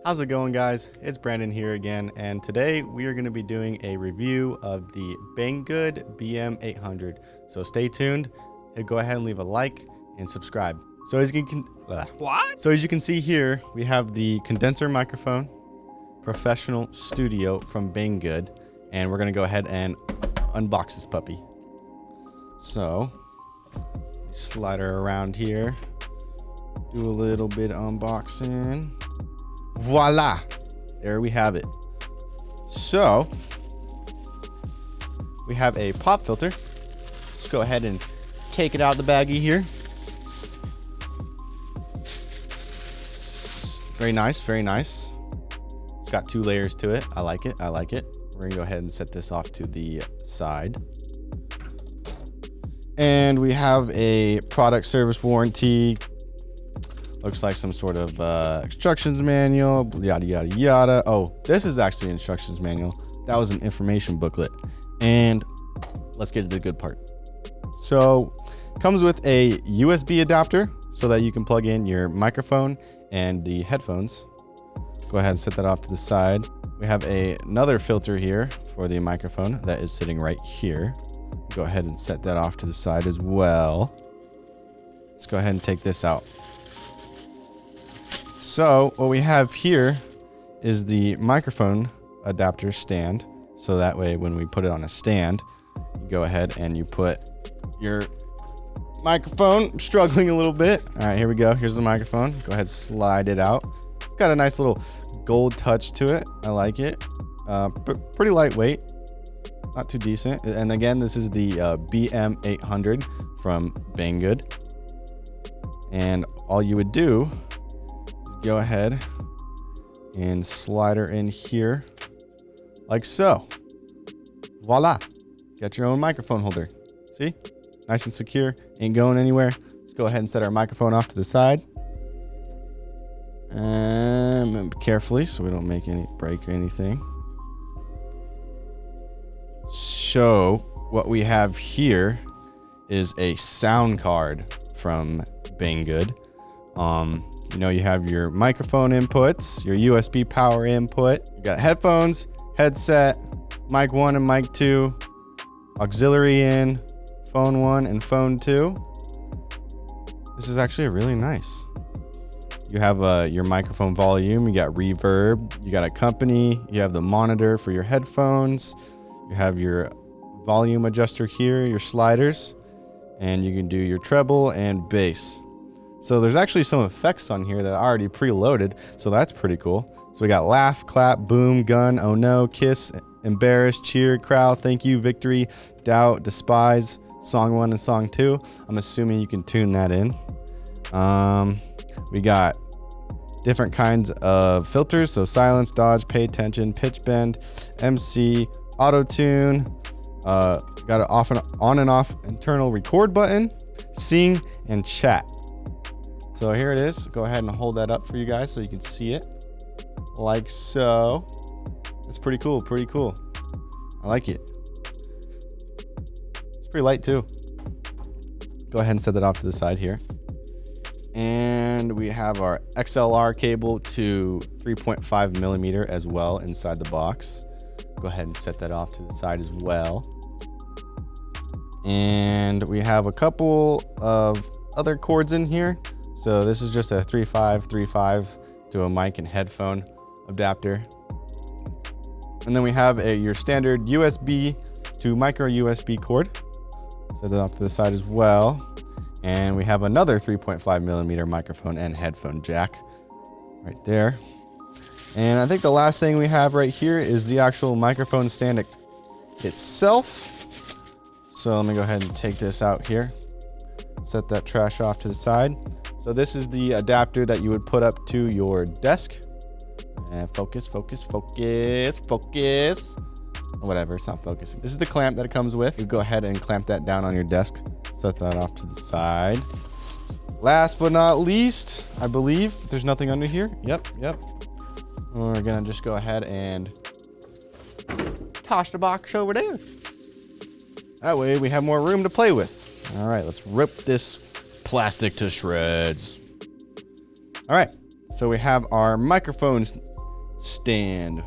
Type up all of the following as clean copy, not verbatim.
How's it going, guys? It's Brandon here again, and today we are going to be doing a review of the Banggood BM800. So stay tuned, and go ahead and leave a like and subscribe. So as you can see here, we have the condenser microphone, professional studio from Banggood, and we're going to go ahead and unbox this puppy. So slide her around here, do a little bit of unboxing. Voila, there we have it. So we have a pop filter. Let's go ahead and take it out of the baggie here. Very nice, very nice. It's got 2 layers to it. I like it, I like it. We're gonna go ahead and set this off to the side. And we have a product service warranty. Looks like some sort of instructions manual, yada, yada, yada. Oh, this is actually an instructions manual. That was an information booklet. And let's get to the good part. So it comes with a USB adapter so that you can plug in your microphone and the headphones. Go ahead and set that off to the side. We have another filter here for the microphone that is sitting right here. Go ahead and set that off to the side as well. Let's go ahead and take this out. So what we have here is the microphone adapter stand. So that way, when we put it on a stand, you go ahead and you put your microphone. I'm struggling a little bit. All right, here we go. Here's the microphone. Go ahead, slide it out. It's got a nice little gold touch to it. I like it. Pretty lightweight. Not too decent. And again, this is the BM800 from Banggood. And all you would do is go ahead and slide her in here like so. Voila. Got your own microphone holder. See? Nice and secure. Ain't going anywhere. Let's go ahead and set our microphone off to the side. And carefully so we don't make any break or anything. So what we have here is a sound card from Banggood. You know, you have your microphone inputs, your USB power input. You got headphones, headset, mic 1 and mic 2, auxiliary in, phone 1 and phone 2. This is actually really nice. You have your microphone volume, you got reverb, you got a company, you have the monitor for your headphones. You have your volume adjuster here, your sliders, and you can do your treble and bass. So there's actually some effects on here that are already preloaded, so that's pretty cool. So we got laugh, clap, boom, gun, oh no, kiss, embarrass, cheer, crowd, thank you, victory, doubt, despise, song 1 and song 2. I'm assuming you can tune that in. We got different kinds of filters, so silence, dodge, pay attention, pitch bend, MC, auto tune, got an on and off internal record button, sing, and chat. So here it is. Go ahead and hold that up for you guys so you can see it like so. It's pretty cool, pretty cool. I like it. It's pretty light too. Go ahead and set that off to the side here. And we have our XLR cable to 3.5 millimeter as well inside the box. Go ahead and set that off to the side as well. And we have a couple of other cords in here. So this is just a 3.5 to a mic and headphone adapter. And then we have your standard USB to micro USB cord. Set that off to the side as well. And we have another 3.5 millimeter microphone and headphone jack right there. And I think the last thing we have right here is the actual microphone stand itself. So let me go ahead and take this out here. Set that trash off to the side. So this is the adapter that you would put up to your desk. And focus, focus, focus, focus. Whatever, it's not focusing. This is the clamp that it comes with. You go ahead and clamp that down on your desk. Set that off to the side. Last but not least, I believe there's nothing under here. Yep. We're gonna just go ahead and toss the box over there. That way we have more room to play with. All right, let's rip this plastic to shreds. All right, so we have our microphones stand,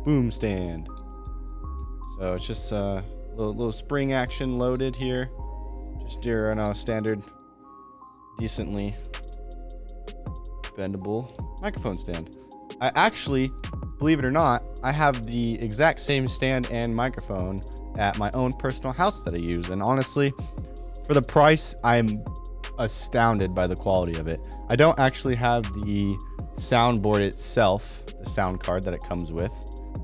boom stand. So it's just a little spring action loaded here. Just your standard, decently bendable microphone stand. I actually, believe it or not, I have the exact same stand and microphone at my own personal house that I use. And honestly, for the price, I'm astounded by the quality of it. I don't actually have the soundboard itself, the sound card that it comes with,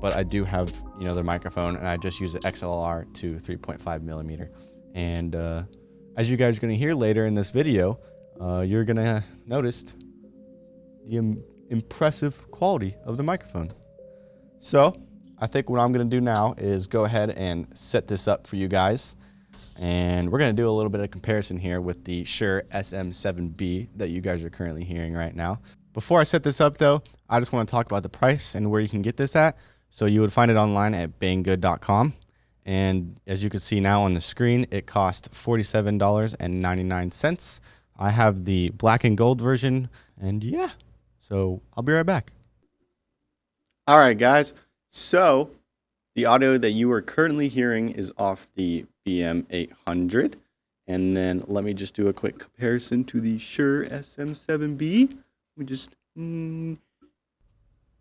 but I do have, their microphone, and I just use the XLR to 3.5 millimeter. And as you guys are going to hear later in this video, you're going to notice the impressive quality of the microphone. So I think what I'm going to do now is go ahead and set this up for you guys. And we're going to do a little bit of comparison here with the Shure SM7B that you guys are currently hearing right now. Before I set this up though, I just want to talk about the price and where you can get this at. So you would find it online at Banggood.com. And as you can see now on the screen, it cost $47.99. I have the black and gold version, and yeah, so I'll be right back. All right, guys. So the audio that you are currently hearing is off the BM800. And then let me just do a quick comparison to the Shure SM7B. We just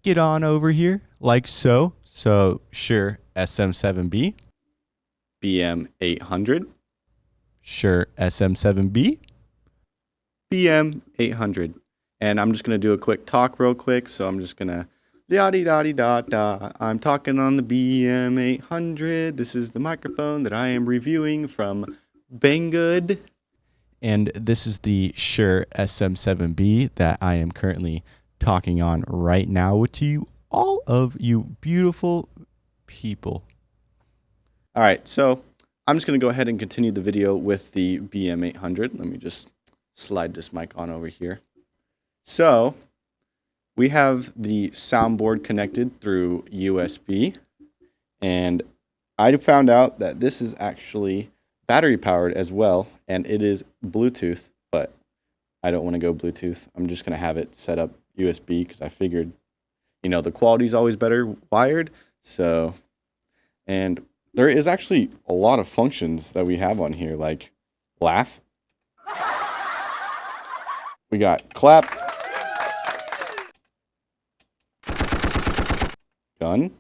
get on over here like so. So Shure SM7B, BM800, Shure SM7B, BM800. And I'm just going to do a quick talk real quick. So I'm just going to da-dee-da-dee-da-da. I'm talking on the BM800. This is the microphone that I am reviewing from Banggood. And this is the Shure SM7B that I am currently talking on right now with you, all of you beautiful people. All right, so I'm just going to go ahead and continue the video with the BM800. Let me just slide this mic on over here. So we have the soundboard connected through USB, and I found out that this is actually battery powered as well, and it is Bluetooth, but I don't want to go Bluetooth. I'm just going to have it set up USB because I figured, the quality is always better wired. So, and there is actually a lot of functions that we have on here, like laugh. We got clap, gun.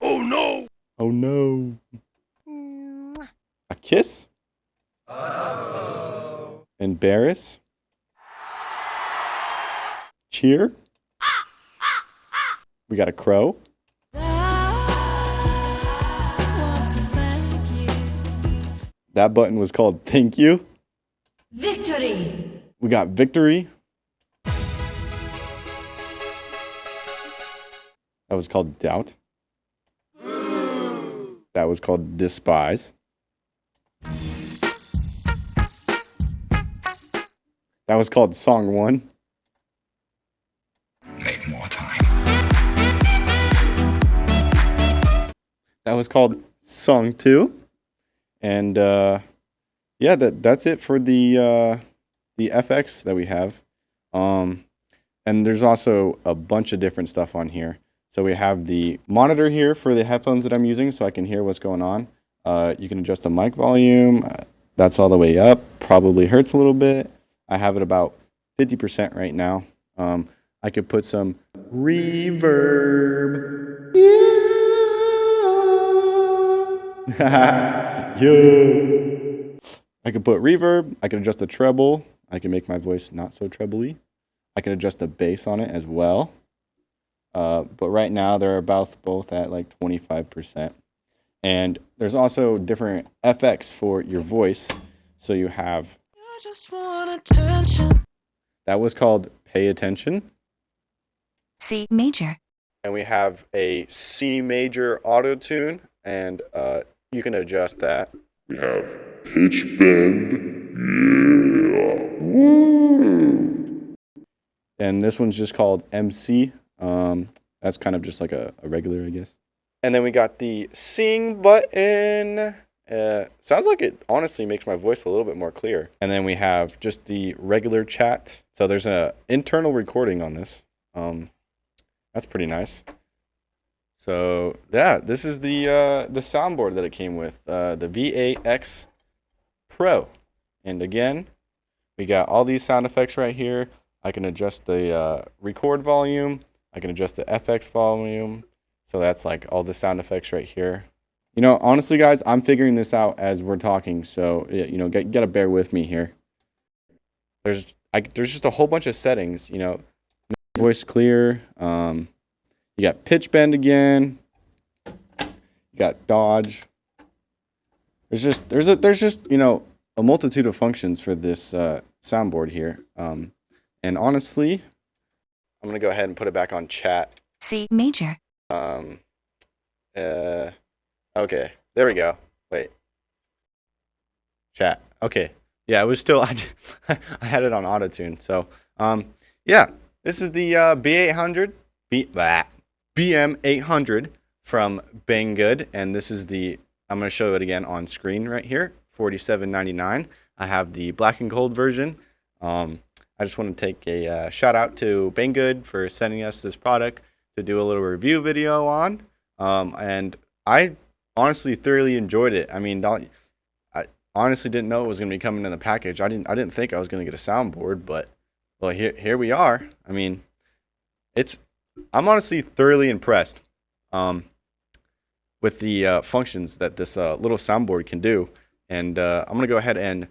Oh no! Oh no! A kiss. Uh-oh. Embarrass. Cheer. We got a crow. That button was called thank you. Victory! We got victory. That was called doubt. That was called despise. That was called song 1. Make more time. That was called song 2. And yeah, that's it for the FX that we have. And there's also a bunch of different stuff on here. So we have the monitor here for the headphones that I'm using so I can hear what's going on. You can adjust the mic volume. That's all the way up. Probably hurts a little bit. I have it about 50% right now. I could put some reverb. Yeah. Yo. I could put reverb. I can adjust the treble. I can make my voice not so trebly. I can adjust the bass on it as well. But right now they're about both at like 25%. And there's also different FX for your voice. So you have, I just want attention. That was called Pay Attention. C major. And we have a C major auto tune, and you can adjust that. We have pitch bend. Yeah. Woo. And this one's just called MC. That's kind of just like a regular, I guess. And then we got the sing button. Sounds like it honestly makes my voice a little bit more clear. And then we have just the regular chat. So there's an internal recording on this. That's pretty nice. So yeah, this is the soundboard that it came with, the V8X Pro. And again, we got all these sound effects right here. I can adjust the record volume. I can adjust the FX volume. So that's like all the sound effects right here. You know, honestly, guys, I'm figuring this out as we're talking. So, you know, gotta bear with me here. There's just a whole bunch of settings, you know, voice clear. You got pitch bend again. You got dodge. There's just you know, a multitude of functions for this soundboard here. And honestly, I'm gonna go ahead and put it back on chat. C major. Okay, there we go. Wait. Chat. Okay. Yeah, it was still I had it on auto tune. So, yeah, this is the B800 BM800 from Banggood, and this is the, I'm going to show it again on screen right here, $47.99. I have the black and gold version. I just want to take a shout out to Banggood for sending us this product to do a little review video on, and I honestly thoroughly enjoyed it. I mean, I honestly didn't know it was going to be coming in the package. I didn't think I was going to get a soundboard, but well, here we are. I mean, I'm honestly thoroughly impressed with the functions that this little soundboard can do. And I'm going to go ahead and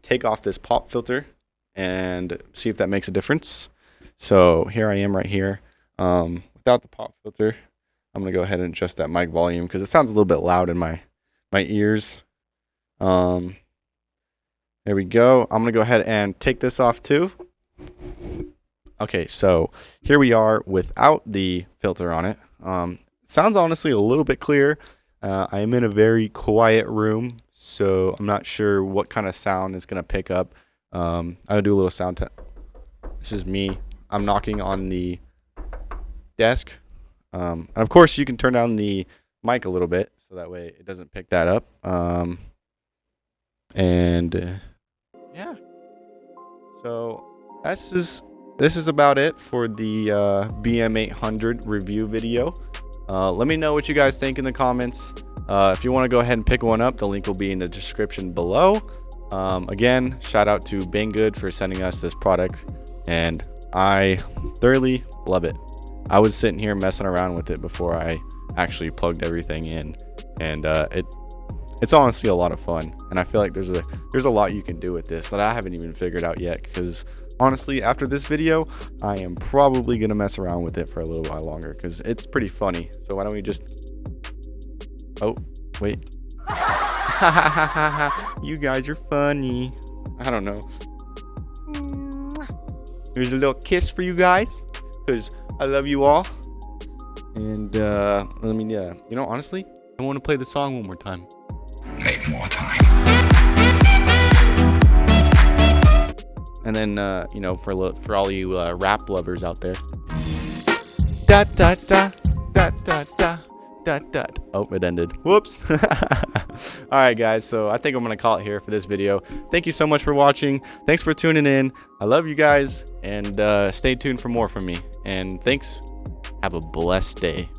take off this pop filter and see if that makes a difference. So here I am right here. Without the pop filter, I'm going to go ahead and adjust that mic volume because it sounds a little bit loud in my ears. There we go. I'm going to go ahead and take this off too. Okay, so here we are without the filter on it. Sounds honestly a little bit clear. I am in a very quiet room, so I'm not sure what kind of sound it's going to pick up. I'll do a little sound test. This is me. I'm knocking on the desk. And of course, you can turn down the mic a little bit so that way it doesn't pick that up. Yeah. So this is about it for the BM800 review video. Let me know what you guys think in the comments. If you want to go ahead and pick one up, the link will be in the description below. Again, shout out to Banggood for sending us this product, and I thoroughly love it. I was sitting here messing around with it before I actually plugged everything in, and it's honestly a lot of fun. And I feel like there's a lot you can do with this that I haven't even figured out yet, because honestly, after this video, I am probably gonna mess around with it for a little while longer because it's pretty funny. So why don't we just, oh wait, you guys are funny. I don't know. Here's a little kiss for you guys because I love you all. And I mean, yeah, you know, honestly, I want to play the song one more time. Make more time. And then, you know, for all you rap lovers out there. Da da da da da da da da. Oh, it ended. Whoops. All right, guys. So I think I'm gonna call it here for this video. Thank you so much for watching. Thanks for tuning in. I love you guys, and stay tuned for more from me. And thanks. Have a blessed day.